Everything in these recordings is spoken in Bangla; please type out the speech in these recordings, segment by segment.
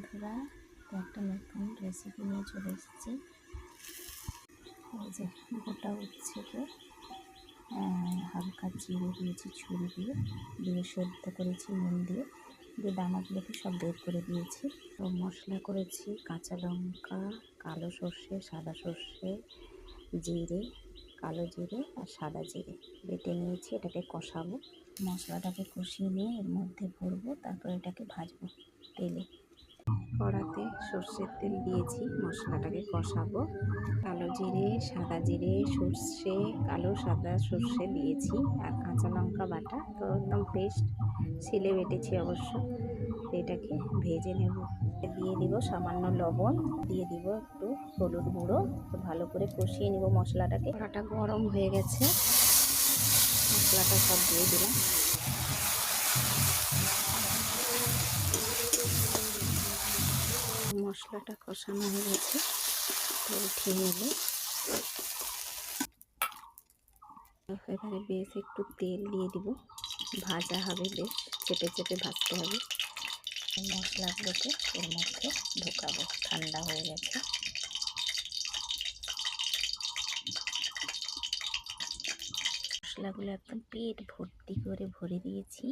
বন্ধুরা, তো একটা নতুন রেসিপি নিয়ে চলে এসেছি। এই যে গোটা উচ্ছেকে হালকা জিরে দিয়েছি ছুরি দিয়ে, সেদ্ধ করেছি নুন দিয়ে, দানাগুলোকে সব বের করে দিয়েছি। তো মশলা করেছি কাঁচা লঙ্কা, কালো সর্ষে, সাদা সর্ষে, জিরে, কালো জিরে আর সাদা জিরে বেটে নিয়েছি। এটাকে কষাবো, মশলাটাকে কষিয়ে নিয়ে এর মধ্যে ভরবো, তারপর এটাকে ভাজবো তেলে। কড়াতে সর্ষের তেল দিয়েছি, মশলাটাকে কষাবো। কালো জিরে, সাদা জিরে, সর্ষে, কালো সাদা সর্ষে দিয়েছি আর কাঁচা লঙ্কা বাটা, তো একদম পেস্ট, শিলে বেটেছি অবশ্য। এটাকে ভেজে নেব। দিয়ে দিব সামান্য লবণ, দিয়ে দিব একটু হলুদ গুঁড়ো। ভালো করে কষিয়ে নেব মশলাটাকে। কড়াটা গরম হয়ে গেছে, মশলাটা সব দিয়ে দিলাম। মশলাটা কষানো হয়ে গেছে, তো উঠিয়ে নেব। এবারে বেশ একটু তেল দিয়ে দিব, ভাজা হবে, বেশ চেপে চেপে ভাজতে হবে। মশলাগুলোকে এর মধ্যে ঢোকাবো, ঠান্ডা হয়ে গেছে। মশলাগুলো একদম পেট ভর্তি করে ভরে দিয়েছি।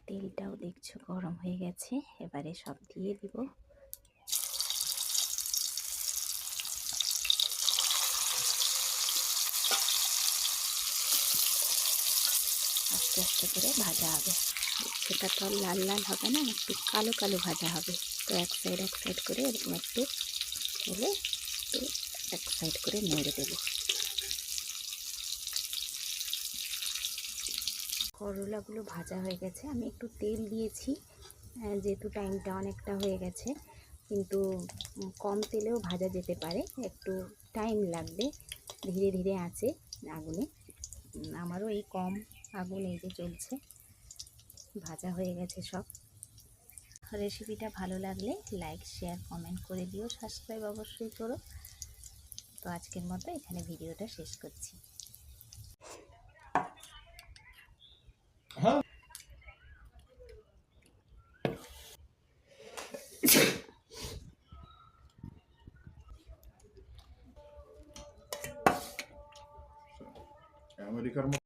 তেলটাও দেখছো গরম হয়ে গেছে, এবারে সব দিয়ে দিব। আস্তে আস্তে করে ভাজা হবে, সেটা তো আর লাল লাল হবে না, একটু কালো কালো ভাজা হবে। তো এক সাইড করে এরকম একটু হলে তো এক সাইড করে নেড়ে দেবো। করলাগুলো ভাজা হয়ে গেছে, আমি একটু তেল দিয়েছি যেহেতু টাইমটা অনেকটা হয়ে গেছে, কিন্তু কম তেলেও ভাজা যেতে পারে, একটু টাইম লাগবে, ধীরে ধীরে আঁচে আগুনে। আমারও এই কম আগুন এই যে চলছে, ভাজা হয়ে গেছে সব। রেসিপিটা ভালো লাগলে লাইক, শেয়ার, কমেন্ট করে দিও, সাবস্ক্রাইব অবশ্যই করো। তো আজকের মতো এখানে ভিডিওটা শেষ করছি। আমেরিকার